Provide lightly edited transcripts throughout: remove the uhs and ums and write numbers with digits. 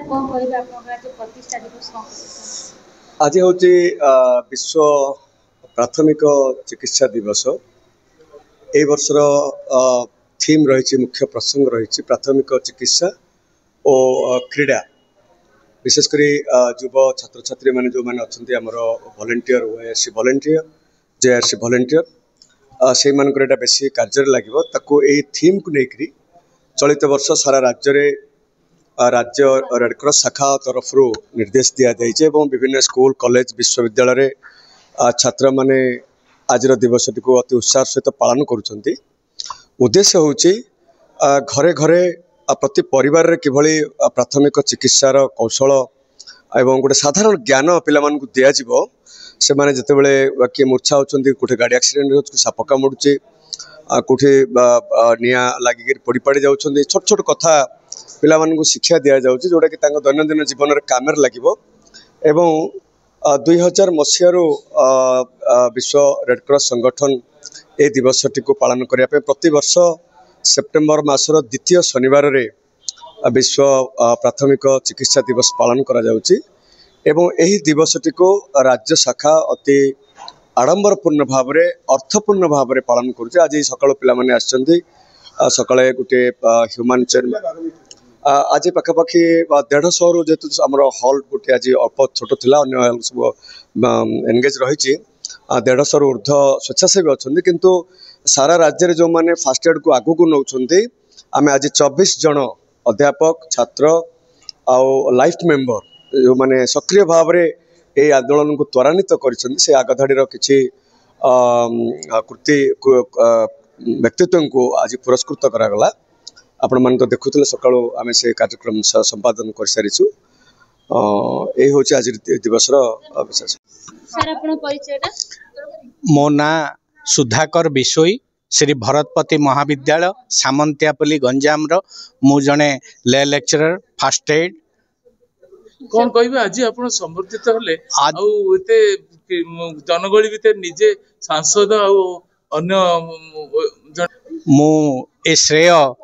आज हूँ विश्व प्राथमिक चिकित्सा दिवस। ए वर्षर थीम रही मुख्य प्रसंग रही प्राथमिक चिकित्सा और क्रीड़ा विशेषकर युव छात्र छात्री मैंने जो मैंने अच्छा आमर volunteer ORC volunteer JRC volunteer से बेसी कार्य लगे थीम को लेकर चलित वर्ष सारा राज्य रेडक्रॉस शाखा तरफ निर्देश दि जाइए विभिन्न स्कूल कॉलेज विश्वविद्यालय छात्र माने आज दिवस टी अति उत्साह सहित पालन करुँच। उद्देश्य हूँ घरे घरे प्रति परिवार रे किभली प्राथमिक चिकित्सार कौशल एवं गोटे साधारण ज्ञान पिला मानकु दिया जिवो से माने जतेबेले किए मूर्छा होचंती कोठे गाड़ी एक्सीडेंट हो साप कामुड़ुचे कोठे निया लागिक पड़ी पड़ी जाउछंती छोट छोट कथा पिला मानकु शिक्षा दिया जाउछि जोटा कि तांको दैनंदिन जीवन रे कामर लागिवो। एवं 2000 मसीहारू विश्व रेडक्रॉस संगठन ए दिवसटी को पालन करिया पे प्रति वर्ष सेप्टेम्बर मासर द्वितीय शनिवार रे विश्व प्राथमिक चिकित्सा दिवस पालन करा जाउछि एवं एही दिवसटी को राज्य शाखा अति आडंबरपूर्ण भाव में अर्थपूर्ण भाव में पालन करुचे। आज सकाळ पिला माने आछंती सकाळे गुटे ह्यूमन चेन आज पाखापाखि 150 रु जेतु हमर हॉल गुटे आज अल्प छोट थिला अन्य सब एंगेज रही 150 रु ऊर्ध स्वेच्छासेवी अच्छा किंतु सारा राज्य जो माने फास्ट एड को आगु को नौछंती आमे आज 24 जन अध्यापक छात्र आउ लाइफ मेंबर जो माने सक्रिय भाव में ये आंदोलन को त्वरान्वित कर आगधाड़ी किसी कृति व्यक्तित्व को आज पुरस्कृत करागला। आपण मान तो देखुले सका आम से कार्यक्रम संपादन कर सारीचु। यही हूँ आज दिवस विशेष। मो ना सुधाकर बिशोई श्री भरतपति महाविद्यालय सामंतियापल्ली गंजाम मु जने ले लेक्चरर फास्ट एड। कौन कह आज आप संबर्धित हेले जनगहली भितर निजे सांसद मु ए श्रेय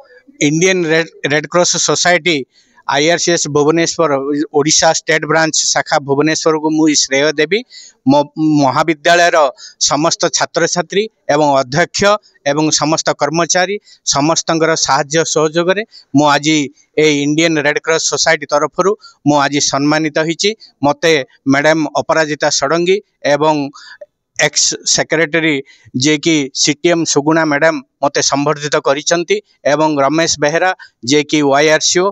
Indian Red Cross Society IRCS Bhubaneswar Odisha state branch शाखा भुवनेश्वर को मु श्रेय देवी। मो महाविद्यालय समस्त छात्र छात्री एवं अध्यक्ष एवं समस्त कर्मचारी समस्तंकर साहाय्य सहयोग रे मु आज ए इंडियन रेड क्रॉस सोसाइटी तरफ मु आज सम्मानित होईची। मते मैडम अपराजिता षडंगी एवं एक्स सेक्रेटरी जे कि CTM सुगुणा मैडम मते संबर्धित करिसंती एवं रमेश बेहरा जे कि YRCO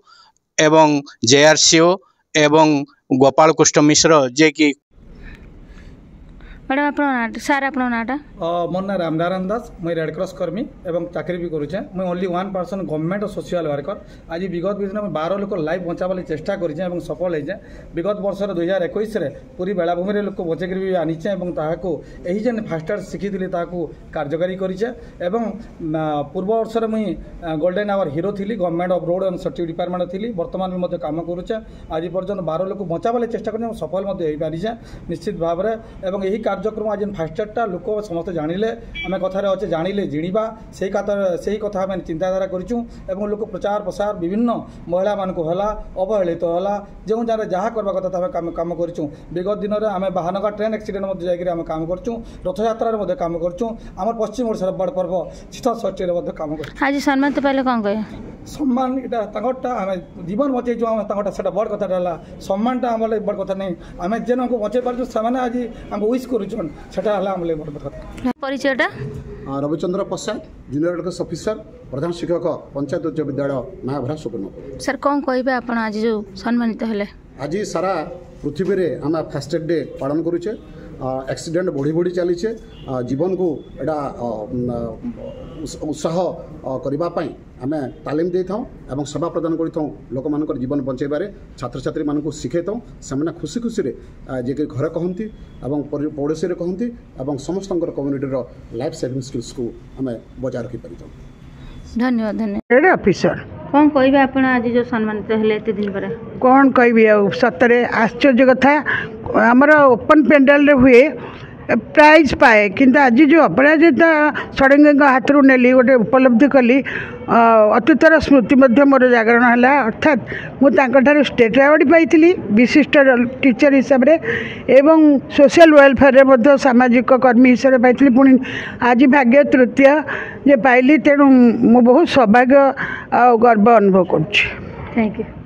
एवं JRCO एवं गोपाल कृष्ण मिश्र जे कि मैडम आप सार आप नाटा मोर ना रामनारायण दास मुझे रेड क्रॉस कर्मी एवं चाकरी भी करुचे। मुझे ओनली 1 पर्सन गवर्नमेंट और सोशल वर्कर। आज विगत दिन में 12 लोक लाइफ बचाने चेष्टा करें और सफल होचे। विगत वर्ष 2021 पूरी बेलाभूमि लोक बचेक भी आनीचे यही जेन फास्ट एड शिखी कार्यकारी करें। पूर्व वर्ष मुई गोल्डन आवर हिरो थी government of road and safety department थी बर्तमान भी कम करुचे। आज पर्यटन 12 लोक बचाने चेष्टा करें सफल हो पारिछे निश्चित भाव में। यही कार्यक्रम आज फास्ट एड लोक समस्त जानिले आम कथार अच्छे जानिले जिणवा से कथा आम चिंताधारा करूँ लोक प्रचार प्रसार विभिन्न महिला मानक है अवहेलित है जो जगह जहाँ करवा कथा कम करूँ। विगत दिन में आम बाहानगा ट्रेन एक्सीडेंट जाकर कम करूँ रथ यात्रा कम करूँ आम पश्चिम ओडिशार बड़ पर्व शीतल षष्ठी कम कर। आज सम्मान तो पहले कौन कहे सम्मान यहाँ आम जीवन बचेचु से बड़ कथा सम्मानटा आम बड़ कथा नहीं आम जेन बचे पार्छ से आज आमको विश करूँ परिचयटा रविचंद्र प्रसाद जूनियर रेड क्रॉस ऑफिसर प्रधान शिक्षक पंचायत उच्च विद्यालय महाभरा सुवर्णपुर। सर कौन कहे आप आज जो सम्मानित हेले आज सारा पृथ्वी में आम फास्ट एड डे पालन करुचे। एक्सीडेंट बढ़ी बढ़ी चलीचे जीवन को एटा उत्साह करने आम तालीम दे था और सेवा प्रदान कर लोक मान जीवन बचाइबारे छात्र छात्री मानक शिखे था से खुशी खुशी जे कि घरे कहती पड़ोशी कहती और समस्त कम्युनिटी लाइफ सेविंग स्किल्स को आम बजाय रखिपार। धन्यवाद धन्यवाद। ऑफिसर कौन कहे आप आज जो सम्मानित हेले एत दिन पर कौन कह सतरे आश्चर्य कथा आमर ओपन पेंडाल रे हुए प्राइज पाए किंतु आज जो अपराजिता षडंगी हाथ रू नेली गोटे उपलब्धि कली अतीतर स्मृति मोर जागरण है अर्थात मुझे स्टेट अवार्ड पाई विशिष्ट टीचर हिसाब से एवं सोशल वेलफेयर सामाजिक कर्मी हिसाब से पाई पुणी आज भाग्य तृतीय जे पाइली तेणु मु बहुत सौभाग्य आ गर्व अनुभव कर। Thank you.